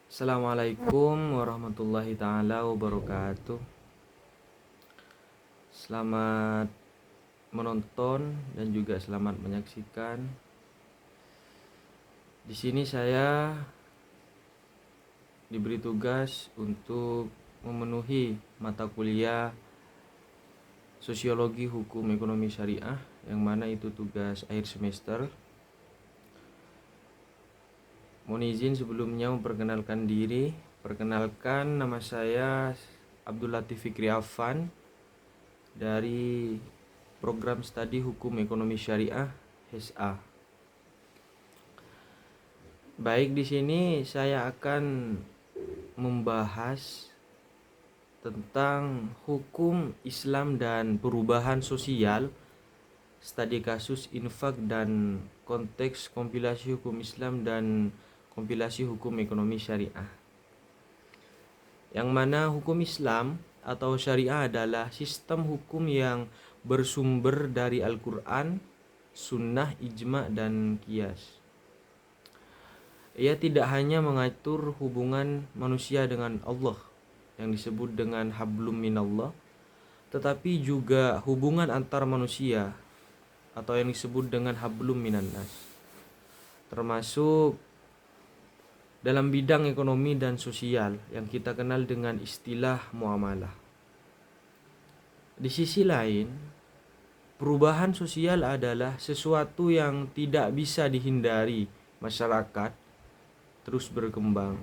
Assalamualaikum warahmatullahi taala wabarakatuh. Selamat menonton dan juga selamat menyaksikan. Di sini saya diberi tugas untuk memenuhi mata kuliah Sosiologi Hukum Ekonomi Syariah, yang mana itu tugas akhir semester. Mohon izin sebelumnya memperkenalkan diri. Perkenalkan, nama saya Abdul Latif Fikri Afan dari Program Studi Hukum Ekonomi Syariah HSA. Baik, di sini saya akan membahas tentang hukum Islam dan perubahan sosial, studi kasus infak dan konteks kompilasi hukum Islam dan kompilasi hukum ekonomi syariah. Yang mana hukum Islam atau syariah adalah sistem hukum yang bersumber dari Al-Quran, Sunnah, Ijma, dan Qiyas. Ia tidak hanya mengatur hubungan manusia dengan Allah yang disebut dengan hablum minallah, tetapi juga hubungan antar manusia atau yang disebut dengan hablum minannas, termasuk dalam bidang ekonomi dan sosial yang kita kenal dengan istilah muamalah. Di sisi lain, perubahan sosial adalah sesuatu yang tidak bisa dihindari. Masyarakat terus berkembang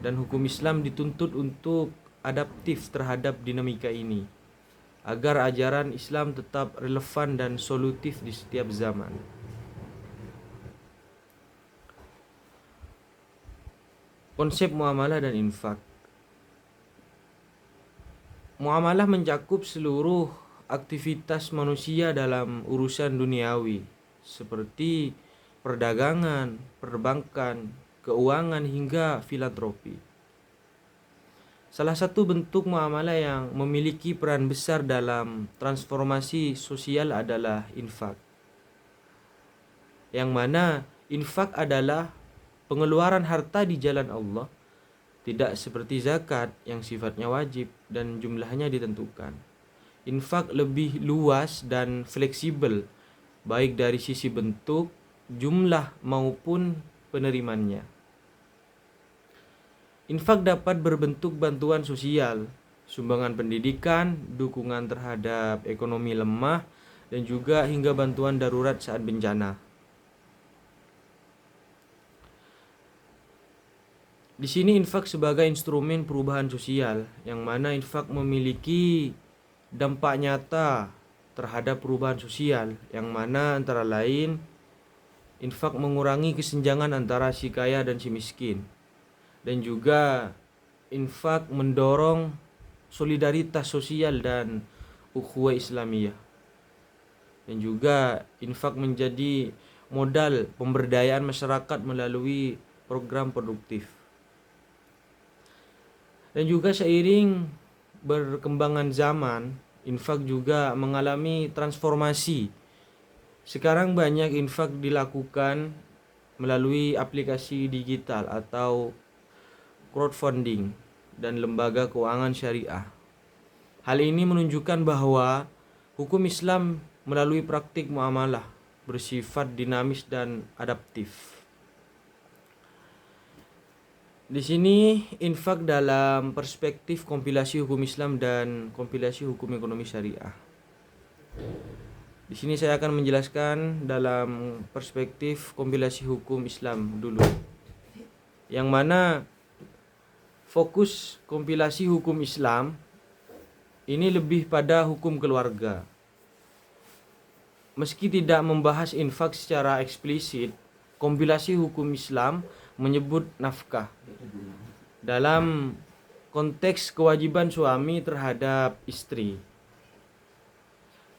dan hukum Islam dituntut untuk adaptif terhadap dinamika ini agar ajaran Islam tetap relevan dan solutif di setiap zaman. Konsep muamalah dan infak. Muamalah mencakup seluruh aktivitas manusia dalam urusan duniawi seperti perdagangan, perbankan, keuangan hingga filantropi. Salah satu bentuk muamalah yang memiliki peran besar dalam transformasi sosial adalah infak. Yang mana infak adalah pengeluaran harta di jalan Allah, tidak seperti zakat yang sifatnya wajib dan jumlahnya ditentukan. Infak lebih luas dan fleksibel, baik dari sisi bentuk, jumlah maupun penerimannya. Infak dapat berbentuk bantuan sosial, sumbangan pendidikan, dukungan terhadap ekonomi lemah, dan juga hingga bantuan darurat saat bencana. Di sini infak sebagai instrumen perubahan sosial, yang mana infak memiliki dampak nyata terhadap perubahan sosial, yang mana antara lain infak mengurangi kesenjangan antara si kaya dan si miskin, dan juga infak mendorong solidaritas sosial dan ukhuwah Islamiyah, dan juga infak menjadi modal pemberdayaan masyarakat melalui program produktif. Dan juga seiring berkembangan zaman, infak juga mengalami transformasi. Sekarang banyak infak dilakukan melalui aplikasi digital atau crowdfunding dan lembaga keuangan syariah. Hal ini menunjukkan bahwa hukum Islam melalui praktik muamalah bersifat dinamis dan adaptif. Di sini infak dalam perspektif kompilasi hukum Islam dan kompilasi hukum ekonomi syariah. Di sini saya akan menjelaskan dalam perspektif kompilasi hukum Islam dulu, yang mana fokus kompilasi hukum Islam ini lebih pada hukum keluarga. Meski tidak membahas infak secara eksplisit, kompilasi hukum Islam menyebut nafkah dalam konteks kewajiban suami terhadap istri.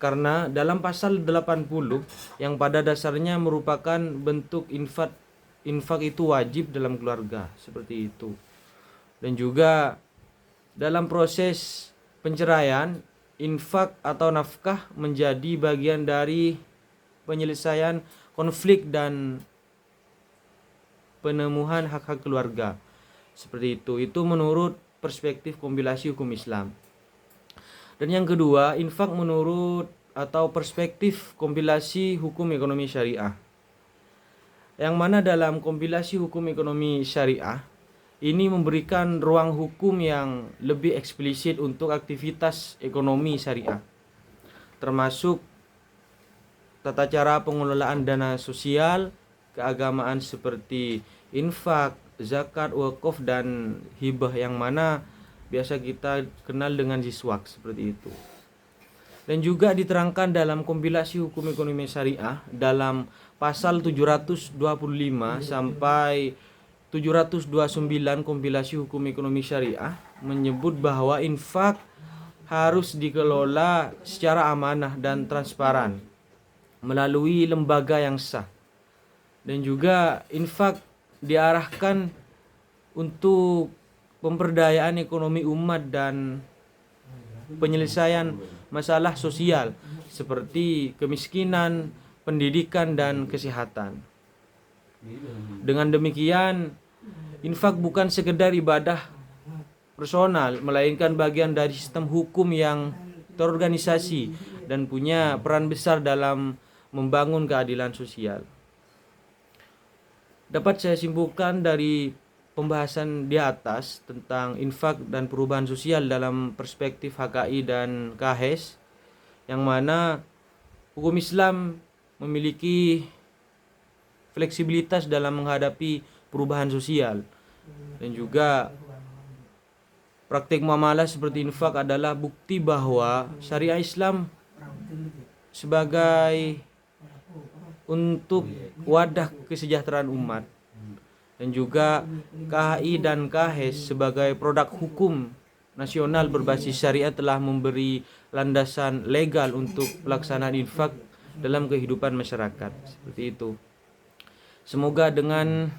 Karena dalam pasal 80 yang pada dasarnya merupakan bentuk infak itu wajib dalam keluarga, seperti itu. Dan juga dalam proses penceraian, infak atau nafkah menjadi bagian dari penyelesaian konflik dan penemuan hak-hak keluarga, Seperti itu. Itu menurut perspektif kompilasi hukum Islam. Dan yang kedua, infak menurut atau perspektif kompilasi hukum ekonomi syariah. Yang mana dalam kompilasi hukum ekonomi syariah ini memberikan ruang hukum yang lebih eksplisit untuk aktivitas ekonomi syariah, termasuk tata cara pengelolaan dana sosial, keagamaan seperti infak, zakat, wakaf, dan hibah, yang mana biasa kita kenal dengan ziswak seperti itu. Dan juga diterangkan dalam kompilasi hukum ekonomi syariah dalam pasal 725 sampai 729 kompilasi hukum ekonomi syariah menyebut bahwa infak harus dikelola secara amanah dan transparan melalui lembaga yang sah. Dan juga infak diarahkan untuk pemberdayaan ekonomi umat dan penyelesaian masalah sosial seperti kemiskinan, pendidikan, dan kesehatan. Dengan demikian, infak bukan sekedar ibadah personal, melainkan bagian dari sistem hukum yang terorganisasi dan punya peran besar dalam membangun keadilan sosial. Dapat saya simpulkan dari pembahasan di atas tentang infak dan perubahan sosial dalam perspektif HKI dan KHES, yang mana hukum Islam memiliki fleksibilitas dalam menghadapi perubahan sosial, dan juga praktik muamalah seperti infak adalah bukti bahwa syariah Islam sebagai untuk wadah kesejahteraan umat, dan juga KHI dan KHES sebagai produk hukum nasional berbasis syariat telah memberi landasan legal untuk pelaksanaan infak dalam kehidupan masyarakat. Seperti itu. Semoga dengan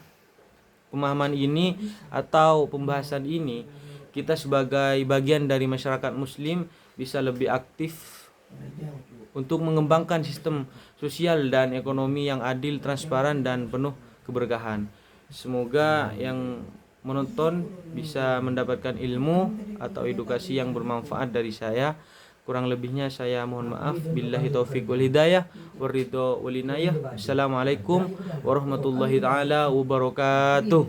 pemahaman ini atau pembahasan ini, kita sebagai bagian dari masyarakat muslim bisa lebih aktif untuk mengembangkan sistem sosial dan ekonomi yang adil, transparan, dan penuh keberkahan. Semoga yang menonton bisa mendapatkan ilmu atau edukasi yang bermanfaat dari saya. Kurang lebihnya saya mohon maaf. Billahi taufiq wal hidayah waridho wal inayah. Assalamualaikum warahmatullahi taala wabarakatuh.